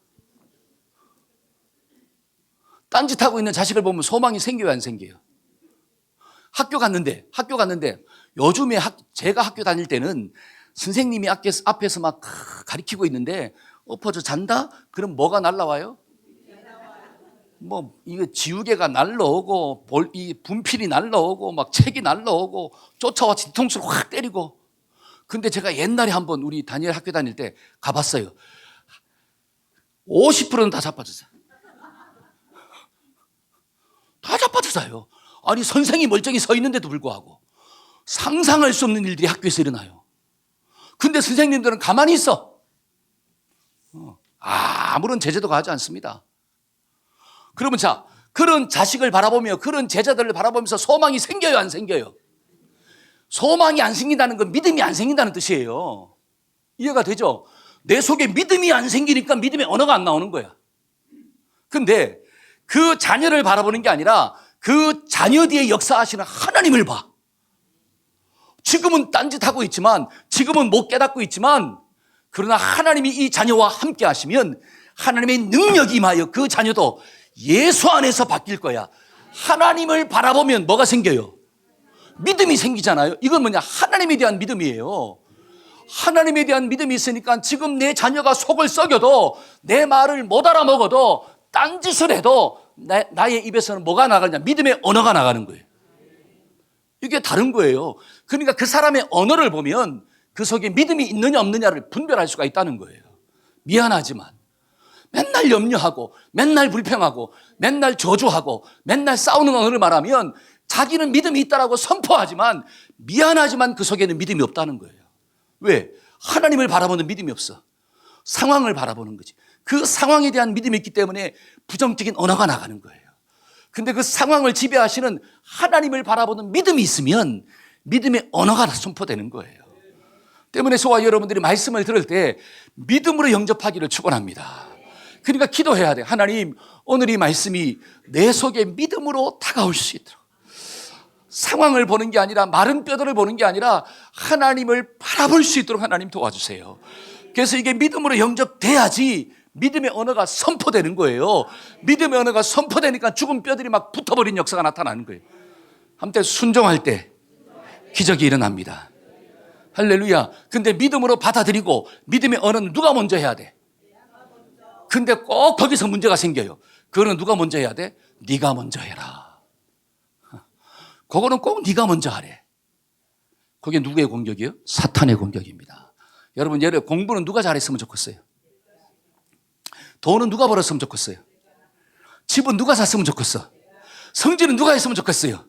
딴짓하고 있는 자식을 보면 소망이 생겨요, 안 생겨요? 학교 갔는데 요즘에 제가 학교 다닐 때는 선생님이 앞에서 막 가르치고 있는데 엎어져 잔다? 그럼 뭐가 날라와요? 뭐 이거 지우개가 날라오고 이 분필이 날라오고 막 책이 날라오고 쫓아와 뒤통수를 확 때리고. 근데 제가 옛날에 한번 우리 다니엘 학교 다닐 때 가봤어요. 50%는 다 자빠졌어요. 다 자빠졌어요. 아니, 선생이 멀쩡히 서 있는데도 불구하고 상상할 수 없는 일들이 학교에서 일어나요. 근데 선생님들은 가만히 있어. 아무런 제재도 가하지 않습니다. 그러면 자, 그런 자식을 바라보며 그런 제자들을 바라보면서 소망이 생겨요, 안 생겨요? 소망이 안 생긴다는 건 믿음이 안 생긴다는 뜻이에요. 이해가 되죠? 내 속에 믿음이 안 생기니까 믿음의 언어가 안 나오는 거야. 근데 그 자녀를 바라보는 게 아니라 그 자녀 뒤에 역사하시는 하나님을 봐. 지금은 딴짓하고 있지만, 지금은 못 깨닫고 있지만, 그러나 하나님이 이 자녀와 함께 하시면 하나님의 능력이 임하여 그 자녀도 예수 안에서 바뀔 거야. 하나님을 바라보면 뭐가 생겨요? 믿음이 생기잖아요. 이건 뭐냐? 하나님에 대한 믿음이에요. 하나님에 대한 믿음이 있으니까 지금 내 자녀가 속을 썩여도, 내 말을 못 알아먹어도, 딴짓을 해도 나의 입에서는 뭐가 나가느냐? 믿음의 언어가 나가는 거예요. 이게 다른 거예요. 그러니까 그 사람의 언어를 보면 그 속에 믿음이 있느냐 없느냐를 분별할 수가 있다는 거예요. 미안하지만 맨날 염려하고 맨날 불평하고 맨날 저주하고 맨날 싸우는 언어를 말하면 자기는 믿음이 있다라고 선포하지만, 미안하지만 그 속에는 믿음이 없다는 거예요. 왜? 하나님을 바라보는 믿음이 없어. 상황을 바라보는 거지. 그 상황에 대한 믿음이 있기 때문에 부정적인 언어가 나가는 거예요. 근데 그 상황을 지배하시는 하나님을 바라보는 믿음이 있으면 믿음의 언어가 선포되는 거예요. 때문에 저와 여러분들이 말씀을 들을 때 믿음으로 영접하기를 축원합니다. 그러니까 기도해야 돼요. 하나님, 오늘 이 말씀이 내 속에 믿음으로 다가올 수 있도록, 상황을 보는 게 아니라, 마른 뼈들을 보는 게 아니라 하나님을 바라볼 수 있도록 하나님 도와주세요. 그래서 이게 믿음으로 영접돼야지 믿음의 언어가 선포되는 거예요. 믿음의 언어가 선포되니까 죽은 뼈들이 막 붙어버린 역사가 나타나는 거예요. 한때 순종할 때 기적이 일어납니다. 할렐루야. 근데 믿음으로 받아들이고 믿음의 언어는 누가 먼저 해야 돼? 근데 꼭 거기서 문제가 생겨요. 그거는 누가 먼저 해야 돼? 네가 먼저 해라. 그거는 꼭 네가 먼저 하래. 그게 누구의 공격이에요? 사탄의 공격입니다. 여러분, 공부는 누가 잘했으면 좋겠어요? 돈은 누가 벌었으면 좋겠어요? 집은 누가 샀으면 좋겠어? 성질은 누가 했으면 좋겠어요?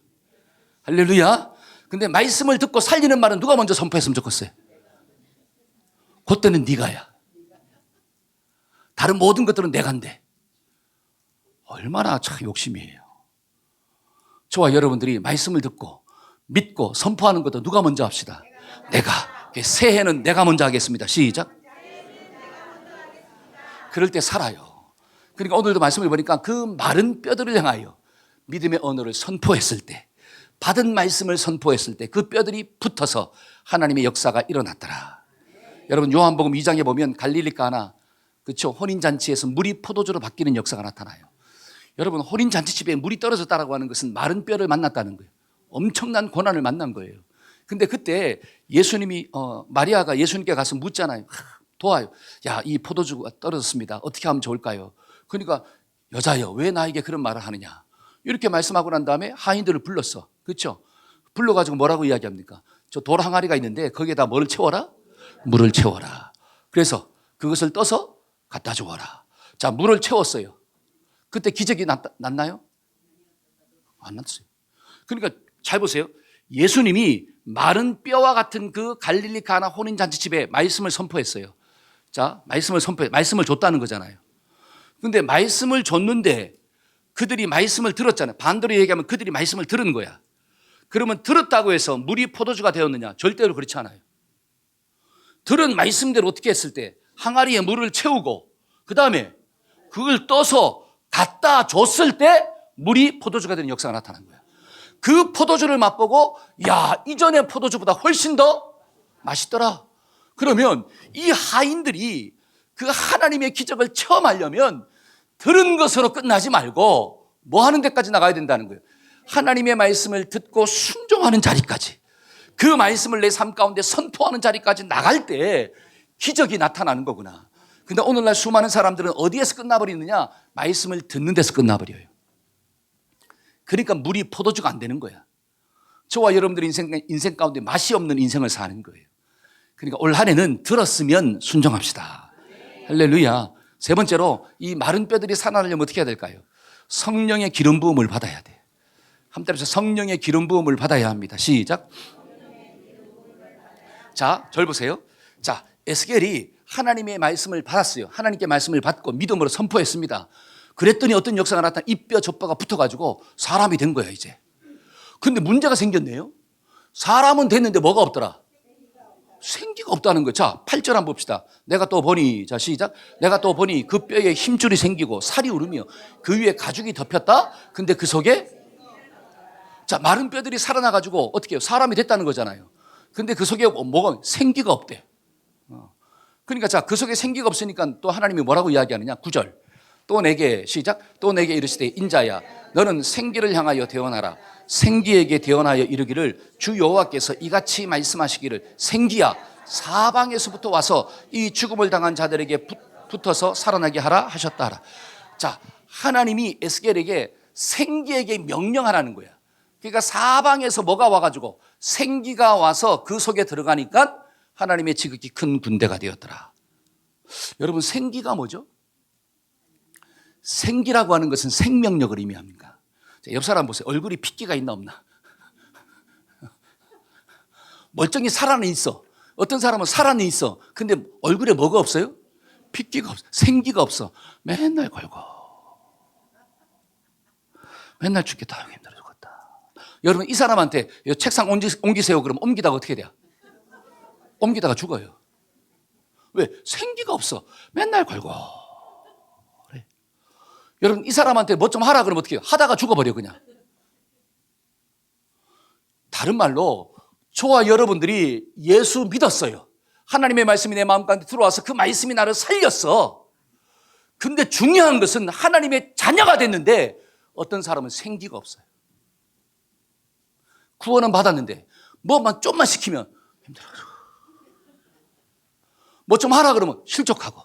할렐루야. 근데 말씀을 듣고 살리는 말은 누가 먼저 선포했으면 좋겠어요? 그때는 네가야. 다른 모든 것들은 내가인데. 얼마나 참 욕심이에요. 저와 여러분들이 말씀을 듣고 믿고 선포하는 것도 누가 먼저 합시다. 내가. 새해는 내가 먼저 하겠습니다. 시작. 그럴 때 살아요. 그러니까 오늘도 말씀을 보니까 그 마른 뼈들을 향하여 믿음의 언어를 선포했을 때, 받은 말씀을 선포했을 때 그 뼈들이 붙어서 하나님의 역사가 일어났더라. 여러분, 요한복음 2장에 보면 갈릴리 가나, 그렇죠, 혼인잔치에서 물이 포도주로 바뀌는 역사가 나타나요. 여러분, 혼인잔치집에 물이 떨어졌다라고 하는 것은 마른 뼈를 만났다는 거예요. 엄청난 고난을 만난 거예요. 근데 그때 예수님이 마리아가 예수님께 가서 묻잖아요. 도와요. 야, 이 포도주가 떨어졌습니다. 어떻게 하면 좋을까요? 그러니까 여자여, 왜 나에게 그런 말을 하느냐? 이렇게 말씀하고 난 다음에 하인들을 불렀어. 그렇죠? 불러가지고 뭐라고 이야기합니까? 저 돌 항아리가 있는데 거기에다 뭘 채워라? 물을 채워라. 그래서 그것을 떠서 갖다 주어라. 자, 물을 채웠어요. 그때 기적이 났나요? 안 났어요. 그러니까 잘 보세요. 예수님이 마른 뼈와 같은 그 갈릴리 가나 혼인잔치집에 말씀을 선포했어요. 자, 말씀을 줬다는 거잖아요. 근데 말씀을 줬는데 그들이 말씀을 들었잖아요. 반대로 얘기하면 그들이 말씀을 들은 거야. 그러면 들었다고 해서 물이 포도주가 되었느냐? 절대로 그렇지 않아요. 들은 말씀대로 어떻게 했을 때 항아리에 물을 채우고 그 다음에 그걸 떠서 갖다 줬을 때 물이 포도주가 되는 역사가 나타난 거야. 그 포도주를 맛보고 야, 이전의 포도주보다 훨씬 더 맛있더라. 그러면 이 하인들이 그 하나님의 기적을 체험하려면 들은 것으로 끝나지 말고 뭐 하는 데까지 나가야 된다는 거예요. 하나님의 말씀을 듣고 순종하는 자리까지, 그 말씀을 내 삶 가운데 선포하는 자리까지 나갈 때 기적이 나타나는 거구나. 근데 오늘날 수많은 사람들은 어디에서 끝나버리느냐? 말씀을 듣는 데서 끝나버려요. 그러니까 물이 포도주가 안 되는 거야. 저와 여러분들의 인생 가운데 맛이 없는 인생을 사는 거예요. 그러니까 올 한 해는 들었으면 순종합시다. 할렐루야. 세 번째로 이 마른 뼈들이 살아나려면 어떻게 해야 될까요? 성령의 기름 부음을 받아야 돼. 한번 따라서 성령의 기름 부음을 받아야 합니다. 시작. 자, 절 보세요. 자, 에스겔이 하나님의 말씀을 받았어요. 하나님께 말씀을 받고 믿음으로 선포했습니다. 그랬더니 어떤 역사가 나타나 이뼈 저뼈가 붙어가지고 사람이 된 거야 이제. 근데 문제가 생겼네요. 사람은 됐는데 뭐가 없더라? 생기가 없다는 거예요. 자, 8절 한번 봅시다. 내가 또 보니, 자 시작. 내가 또 보니 그 뼈에 힘줄이 생기고 살이 우르며 그 위에 가죽이 덮였다. 근데 그 속에 자, 마른 뼈들이 살아나가지고 어떻게 해요? 사람이 됐다는 거잖아요. 근데 그 속에 뭐가 생기가 없대. 그러니까 자, 그 속에 생기가 없으니까 또 하나님이 뭐라고 이야기하느냐? 9절. 또 내게 시작. 또 내게 이르시되 인자야 너는 생기를 향하여 대언하라. 생기에게 대언하여 이르기를 주 여호와께서 이같이 말씀하시기를 생기야 사방에서부터 와서 이 죽음을 당한 자들에게 붙어서 살아나게 하라 하셨다 하라. 자, 하나님이 에스겔에게 생기에게 명령하라는 거야. 그러니까 사방에서 뭐가 와가지고 생기가 와서 그 속에 들어가니까 하나님의 지극히 큰 군대가 되었더라. 여러분, 생기가 뭐죠? 생기라고 하는 것은 생명력을 의미합니다. 옆 사람 보세요. 얼굴이 핏기가 있나 없나? 멀쩡히 살아는 있어. 어떤 사람은 살아는 있어. 근데 얼굴에 뭐가 없어요? 핏기가 없어. 생기가 없어. 맨날 걸고. 맨날 죽겠다. 힘들어 죽겠다. 여러분, 이 사람한테 책상 옮기세요. 그러면 옮기다가 어떻게 돼요? 옮기다가 죽어요. 왜? 생기가 없어. 맨날 걸고. 그래. 여러분, 이 사람한테 뭐 좀 하라 그러면 어떻게 해요? 하다가 죽어버려 그냥. 다른 말로 저와 여러분들이 예수 믿었어요. 하나님의 말씀이 내 마음 가운데 들어와서 그 말씀이 나를 살렸어. 근데 중요한 것은 하나님의 자녀가 됐는데 어떤 사람은 생기가 없어요. 구원은 받았는데 뭐만 좀만 시키면 힘들어요. 뭐 좀 하라 그러면 실족하고,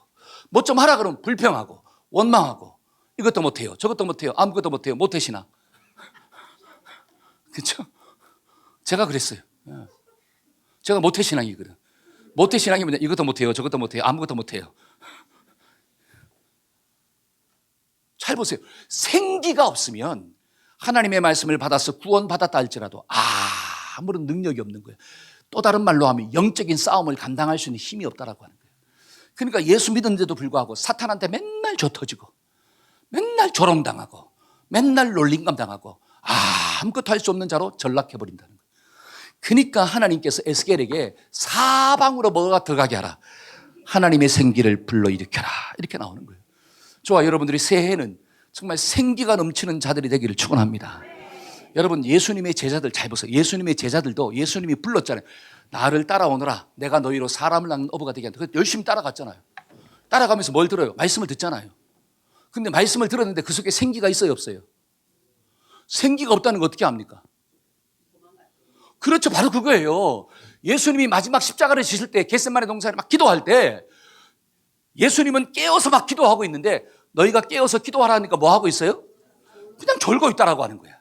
뭐 좀 하라 그러면 불평하고, 원망하고, 이것도 못해요, 저것도 못해요, 아무것도 못해요, 모태신앙. 그렇죠? 제가 그랬어요. 제가 모태신앙이거든. 모태신앙이 뭐냐? 이것도 못해요, 저것도 못해요, 아무것도 못해요. 잘 보세요. 생기가 없으면 하나님의 말씀을 받아서 구원받았다 할지라도 아무런 능력이 없는 거예요. 또 다른 말로 하면 영적인 싸움을 감당할 수 있는 힘이 없다라고 하는 거예요. 그러니까 예수 믿었는데도 불구하고 사탄한테 맨날 져터지고 맨날 조롱당하고 맨날 놀림감 당하고 아무것도 할 수 없는 자로 전락해버린다는 거예요. 그러니까 하나님께서 에스겔에게 사방으로 뭐가 들어가게 하라. 하나님의 생기를 불러일으켜라. 이렇게 나오는 거예요. 저와 여러분들이 새해에는 정말 생기가 넘치는 자들이 되기를 축원합니다. 여러분, 예수님의 제자들 잘 보세요. 예수님의 제자들도 예수님이 불렀잖아요. 나를 따라오너라. 내가 너희로 사람을 낳는 어부가 되게 한다. 열심히 따라갔잖아요. 따라가면서 뭘 들어요? 말씀을 듣잖아요. 근데 말씀을 들었는데 그 속에 생기가 있어요, 없어요? 생기가 없다는 거 어떻게 합니까? 그렇죠. 바로 그거예요. 예수님이 마지막 십자가를 지실 때 겟세마네 동산에 막 기도할 때 예수님은 깨어서 막 기도하고 있는데 너희가 깨어서 기도하라니까 뭐 하고 있어요? 그냥 졸고 있다라고 하는 거야.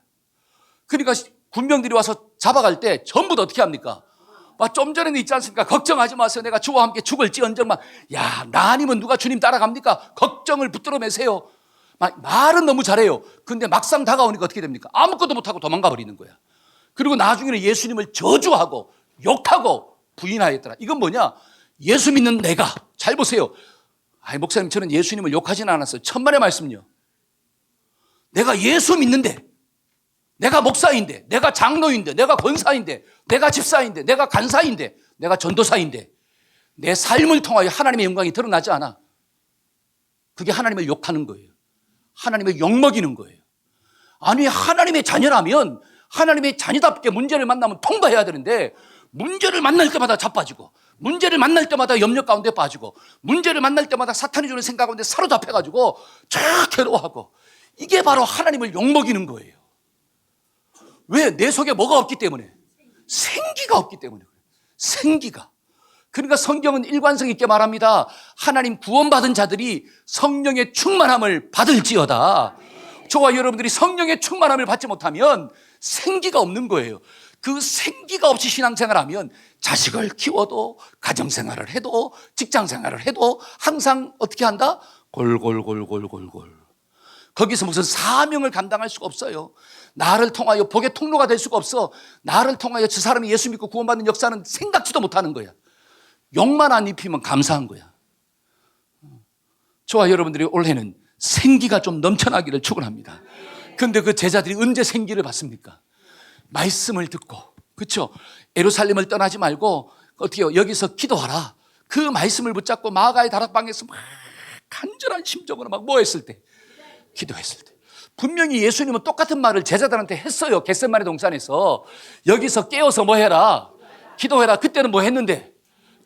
그러니까 군병들이 와서 잡아갈 때 전부 다 어떻게 합니까? 막 좀 전에는 있지 않습니까? 걱정하지 마세요. 내가 주와 함께 죽을지언정 막, 야, 나 아니면 누가 주님 따라갑니까? 걱정을 붙들어 매세요. 말은 너무 잘해요. 근데 막상 다가오니까 어떻게 됩니까? 아무것도 못하고 도망가 버리는 거야. 그리고 나중에는 예수님을 저주하고 욕하고 부인하였더라. 이건 뭐냐? 예수 믿는 내가, 잘 보세요. 목사님, 저는 예수님을 욕하지는 않았어요. 천만의 말씀요. 내가 예수 믿는데, 내가 목사인데, 내가 장로인데, 내가 권사인데, 내가 집사인데, 내가 간사인데, 내가 전도사인데, 내 삶을 통하여 하나님의 영광이 드러나지 않아. 그게 하나님을 욕하는 거예요. 하나님을 욕먹이는 거예요. 아니, 하나님의 자녀라면 하나님의 자녀답게 문제를 만나면 통과해야 되는데, 문제를 만날 때마다 자빠지고, 문제를 만날 때마다 염려 가운데 빠지고, 문제를 만날 때마다 사탄이 주는 생각 가운데 사로잡혀가지고 쫙 괴로워하고, 이게 바로 하나님을 욕먹이는 거예요. 왜? 내 속에 뭐가 없기 때문에? 생기가 없기 때문에 그래요. 생기가. 그러니까 성경은 일관성 있게 말합니다. 하나님 구원받은 자들이 성령의 충만함을 받을지어다. 저와 여러분들이 성령의 충만함을 받지 못하면 생기가 없는 거예요. 그 생기가 없이 신앙생활하면 자식을 키워도, 가정생활을 해도, 직장생활을 해도 항상 어떻게 한다? 골골골골골골. 거기서 무슨 사명을 감당할 수가 없어요. 나를 통하여 복의 통로가 될 수가 없어. 나를 통하여 저 사람이 예수 믿고 구원받는 역사는 생각지도 못하는 거야. 욕만 안 입히면 감사한 거야. 저와 여러분들이 올해는 생기가 좀 넘쳐나기를 축원합니다. 그런데 그 제자들이 언제 생기를 받습니까? 말씀을 듣고, 그렇죠? 예루살렘을 떠나지 말고 어떻게 해요? 여기서 기도하라. 그 말씀을 붙잡고 마가의 다락방에서 막 간절한 심정으로 막 뭐 했을 때? 기도했을 때. 분명히 예수님은 똑같은 말을 제자들한테 했어요. 겟세마네 동산에서. 여기서 깨어서 뭐 해라? 기도해라. 그때는 뭐 했는데?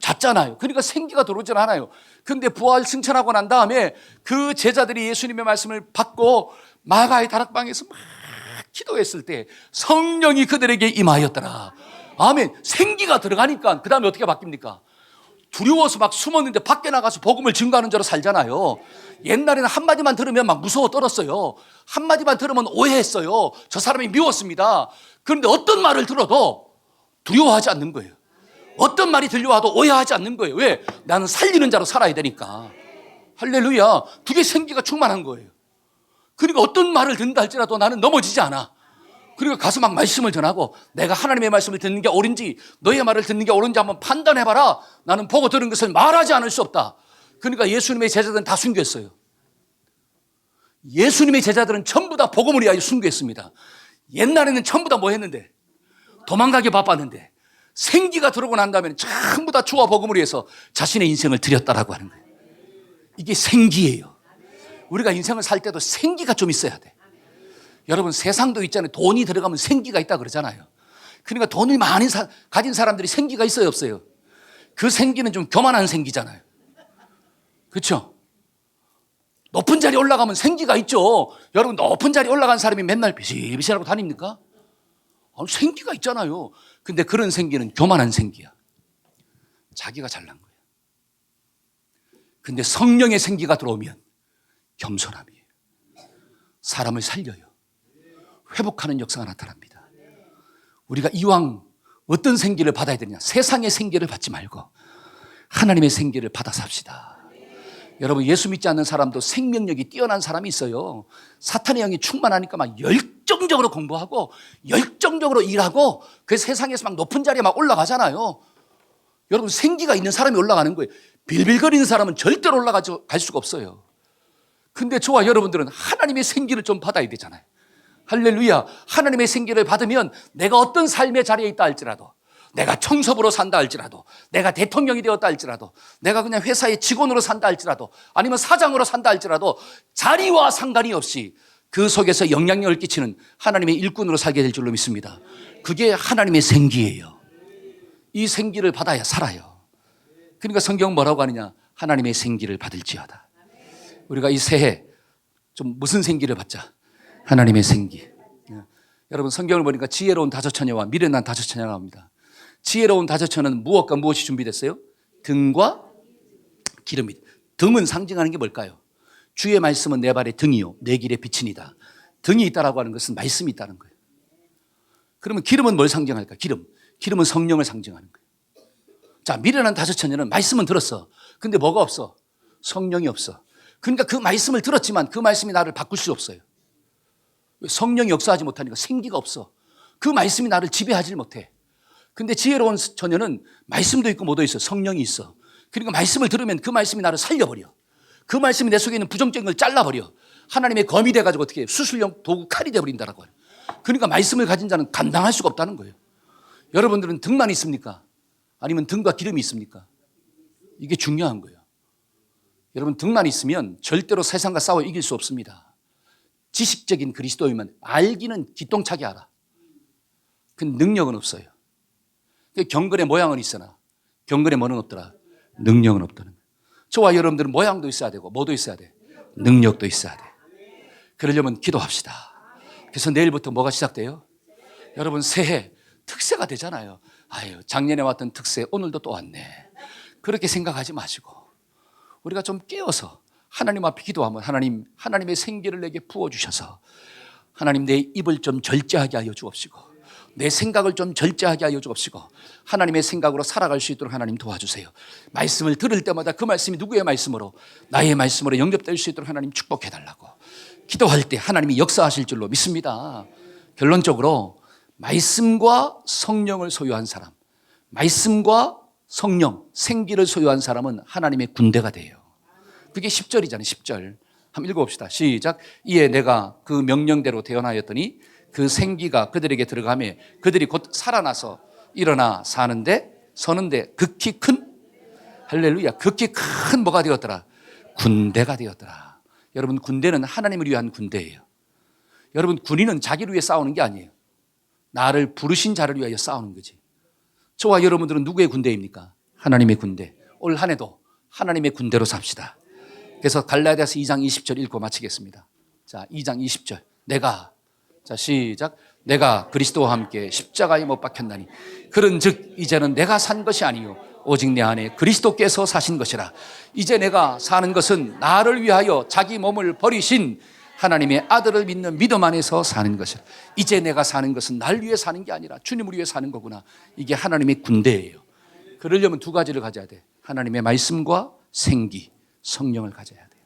잤잖아요. 그러니까 생기가 들어오질 않아요. 근데 부활 승천하고 난 다음에 그 제자들이 예수님의 말씀을 받고 마가의 다락방에서 막 기도했을 때 성령이 그들에게 임하였더라. 아멘. 생기가 들어가니까 그 다음에 어떻게 바뀝니까? 두려워서 막 숨었는데 밖에 나가서 복음을 증거하는 자로 살잖아요. 옛날에는 한마디만 들으면 막 무서워 떨었어요. 한마디만 들으면 오해했어요. 저 사람이 미웠습니다. 그런데 어떤 말을 들어도 두려워하지 않는 거예요. 어떤 말이 들려와도 오해하지 않는 거예요. 왜? 나는 살리는 자로 살아야 되니까. 할렐루야. 그게 생기가 충만한 거예요. 그러니까 어떤 말을 듣는다 할지라도 나는 넘어지지 않아. 그리고 가서 막 말씀을 전하고, 내가 하나님의 말씀을 듣는 게 옳은지 너의 말을 듣는 게 옳은지 한번 판단해봐라. 나는 보고 들은 것을 말하지 않을 수 없다. 그러니까 예수님의 제자들은 다 순교했어요. 예수님의 제자들은 전부 다 복음을 위하여 순교했습니다. 옛날에는 전부 다 뭐 했는데? 도망가기 바빴는데 생기가 들어오고 난 다음에 전부 다 주와 복음을 위해서 자신의 인생을 드렸다라고 하는 거예요. 이게 생기예요. 우리가 인생을 살 때도 생기가 좀 있어야 돼. 여러분, 세상도 있잖아요. 돈이 들어가면 생기가 있다 그러잖아요. 그러니까 돈을 많이 가진 사람들이 생기가 있어요, 없어요? 그 생기는 좀 교만한 생기잖아요. 그렇죠? 높은 자리에 올라가면 생기가 있죠. 여러분, 높은 자리에 올라간 사람이 맨날 비실비실하고 다닙니까? 생기가 있잖아요. 근데 그런 생기는 교만한 생기야. 자기가 잘난 거야. 근데 성령의 생기가 들어오면 겸손함이에요. 사람을 살려요. 회복하는 역사가 나타납니다. 우리가 이왕 어떤 생기를 받아야 되냐? 세상의 생기를 받지 말고 하나님의 생기를 받아 삽시다. 여러분, 예수 믿지 않는 사람도 생명력이 뛰어난 사람이 있어요. 사탄의 영이 충만하니까 막 열정적으로 공부하고 열정적으로 일하고 그 세상에서 막 높은 자리에 막 올라가잖아요. 여러분, 생기가 있는 사람이 올라가는 거예요. 빌빌거리는 사람은 절대로 올라갈 수가 없어요. 근데 저와 여러분들은 하나님의 생기를 좀 받아야 되잖아요. 할렐루야. 하나님의 생기를 받으면 내가 어떤 삶의 자리에 있다 할지라도, 내가 청소부로 산다 할지라도, 내가 대통령이 되었다 할지라도, 내가 그냥 회사의 직원으로 산다 할지라도, 아니면 사장으로 산다 할지라도 자리와 상관이 없이 그 속에서 영향력을 끼치는 하나님의 일꾼으로 살게 될 줄로 믿습니다. 그게 하나님의 생기예요. 이 생기를 받아야 살아요. 그러니까 성경은 뭐라고 하느냐? 하나님의 생기를 받을지어다. 우리가 이 새해 좀 무슨 생기를 받자? 하나님의 생기. 여러분, 성경을 보니까 지혜로운 다섯처녀와 미련한 다섯처녀가 나옵니다. 지혜로운 다섯처녀는 무엇과 무엇이 준비됐어요? 등과 기름이. 등은 상징하는 게 뭘까요? 주의 말씀은 내 발의 등이요 내 길의 빛이니다. 등이 있다라고 하는 것은 말씀이 있다는 거예요. 그러면 기름은 뭘 상징할까? 기름은 성령을 상징하는 거예요. 자, 미련한 다섯처녀는 말씀은 들었어. 근데 뭐가 없어? 성령이 없어. 그러니까 그 말씀을 들었지만 그 말씀이 나를 바꿀 수 없어요. 성령이 역사하지 못하니까 생기가 없어. 그 말씀이 나를 지배하지 못해. 근데 지혜로운 처녀는 말씀도 있고 뭐도 있어. 성령이 있어. 그러니까 말씀을 들으면 그 말씀이 나를 살려버려. 그 말씀이 내 속에 있는 부정적인 걸 잘라버려. 하나님의 검이 돼가지고 어떻게 수술용 도구 칼이 돼버린다라고. 그러니까 말씀을 가진 자는 감당할 수가 없다는 거예요. 여러분들은 등만 있습니까? 아니면 등과 기름이 있습니까? 이게 중요한 거예요. 여러분 등만 있으면 절대로 세상과 싸워 이길 수 없습니다. 지식적인 그리스도이면 알기는 기똥차게 알아. 그 능력은 없어요. 경건의 모양은 있으나 경건의 뭐는 없더라? 능력은 없다는 거예요. 저와 여러분들은 모양도 있어야 되고 뭐도 있어야 돼? 능력도 있어야 돼. 그러려면 기도합시다. 그래서 내일부터 뭐가 시작돼요? 여러분 새해 특세가 되잖아요. 아유, 작년에 왔던 특세 오늘도 또 왔네. 그렇게 생각하지 마시고 우리가 좀 깨어서 하나님 앞에 기도하면 하나님의 생기를 내게 부어주셔서 하나님 내 입을 좀 절제하게 하여 주옵시고 내 생각을 좀 절제하게 하여 주옵시고 하나님의 생각으로 살아갈 수 있도록 하나님 도와주세요. 말씀을 들을 때마다 그 말씀이 누구의 말씀으로? 나의 말씀으로 영접될 수 있도록 하나님 축복해달라고 기도할 때 하나님이 역사하실 줄로 믿습니다. 결론적으로 말씀과 성령을 소유한 사람, 말씀과 성령, 생기를 소유한 사람은 하나님의 군대가 돼요. 그게 10절이잖아요. 10절 한번 읽어봅시다. 시작. 이에 내가 그 명령대로 태어나였더니 그 생기가 그들에게 들어가며 그들이 곧 살아나서 일어나 서는데 극히 큰 할렐루야 극히 큰 뭐가 되었더라? 군대가 되었더라. 여러분 군대는 하나님을 위한 군대예요. 여러분 군인은 자기를 위해 싸우는 게 아니에요. 나를 부르신 자를 위하여 싸우는 거지. 저와 여러분들은 누구의 군대입니까? 하나님의 군대. 올 한 해도 하나님의 군대로 삽시다. 그래서 갈라디아서 2장 20절 읽고 마치겠습니다. 자, 2장 20절. 자, 시작. 내가 그리스도와 함께 십자가에 못 박혔나니 그런즉 이제는 내가 산 것이 아니요 오직 내 안에 그리스도께서 사신 것이라. 이제 내가 사는 것은 나를 위하여 자기 몸을 버리신 하나님의 아들을 믿는 믿음 안에서 사는 것이라. 이제 내가 사는 것은 날 위해 사는 게 아니라 주님을 위해 사는 거구나. 이게 하나님의 군대예요. 그러려면 두 가지를 가져야 돼. 하나님의 말씀과 생기, 성령을 가져야 돼요.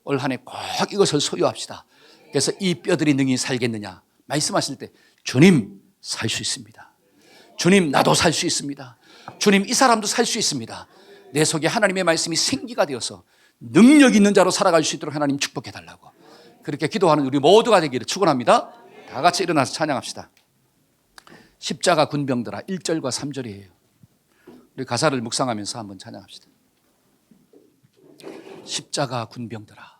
올 한 해 꼭 이것을 소유합시다. 그래서 이 뼈들이 능히 살겠느냐 말씀하실 때 주님 살 수 있습니다. 주님 나도 살 수 있습니다. 주님 이 사람도 살 수 있습니다. 내 속에 하나님의 말씀이 생기가 되어서 능력 있는 자로 살아갈 수 있도록 하나님 축복해 달라고 그렇게 기도하는 우리 모두가 되기를 축원합니다. 다 같이 일어나서 찬양합시다. 십자가 군병들아 1절과 3절이에요. 우리 가사를 묵상하면서 한번 찬양합시다. 십자가 군병들아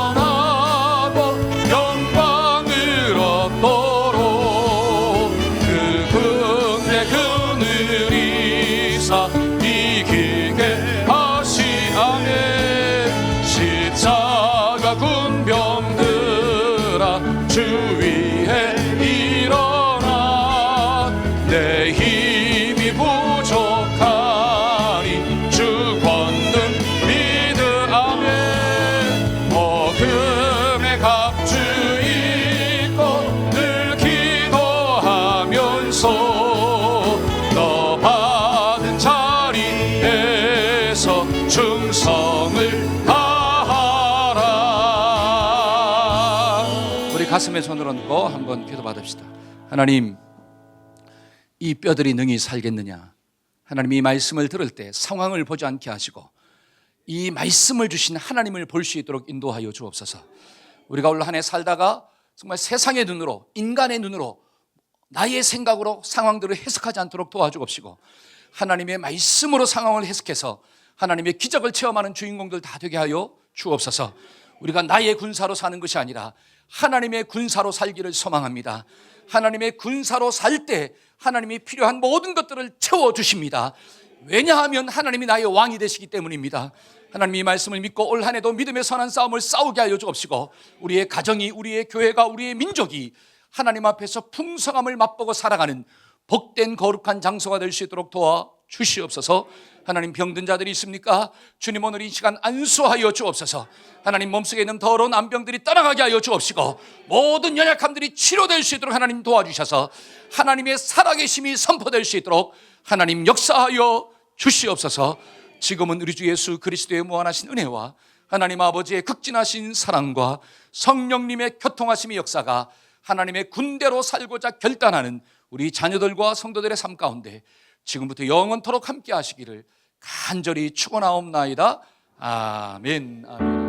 승천하고 영광을 얻도록 그 군대 그늘이사 이기게 하시아멘. 십자가 군병들아 주 위에 일어나 내 힘이 부족하니 주 권능 믿으 아멘. 금의 갑주 입고 늘 기도하면서 너 받은 자리에서 충성을 다하라. 우리 가슴에 손을 얹고 한번 기도 받읍시다. 하나님 이 뼈들이 능히 살겠느냐. 하나님 이 말씀을 들을 때 상황을 보지 않게 하시고 이 말씀을 주신 하나님을 볼 수 있도록 인도하여 주옵소서. 우리가 올 한 해 살다가 정말 세상의 눈으로 인간의 눈으로 나의 생각으로 상황들을 해석하지 않도록 도와주옵시고 하나님의 말씀으로 상황을 해석해서 하나님의 기적을 체험하는 주인공들 다 되게 하여 주옵소서. 우리가 나의 군사로 사는 것이 아니라 하나님의 군사로 살기를 소망합니다. 하나님의 군사로 살 때 하나님이 필요한 모든 것들을 채워주십니다. 왜냐하면 하나님이 나의 왕이 되시기 때문입니다. 하나님 이 말씀을 믿고 올 한 해도 믿음의 선한 싸움을 싸우게 하여 주옵시고 우리의 가정이, 우리의 교회가, 우리의 민족이 하나님 앞에서 풍성함을 맛보고 살아가는 복된 거룩한 장소가 될 수 있도록 도와 주시옵소서. 하나님, 병든 자들이 있습니까? 주님, 오늘 이 시간 안수하여 주옵소서. 하나님, 몸속에 있는 더러운 암병들이 떠나가게 하여 주옵시고, 모든 연약함들이 치료될 수 있도록 하나님 도와주셔서 하나님의 살아계심이 선포될 수 있도록 하나님 역사하여 주시옵소서. 지금은 우리 주 예수 그리스도의 무한하신 은혜와 하나님 아버지의 극진하신 사랑과 성령님의 교통하심의 역사가 하나님의 군대로 살고자 결단하는 우리 자녀들과 성도들의 삶 가운데 지금부터 영원토록 함께 하시기를 간절히 축원하옵나이다. 아멘. 아멘.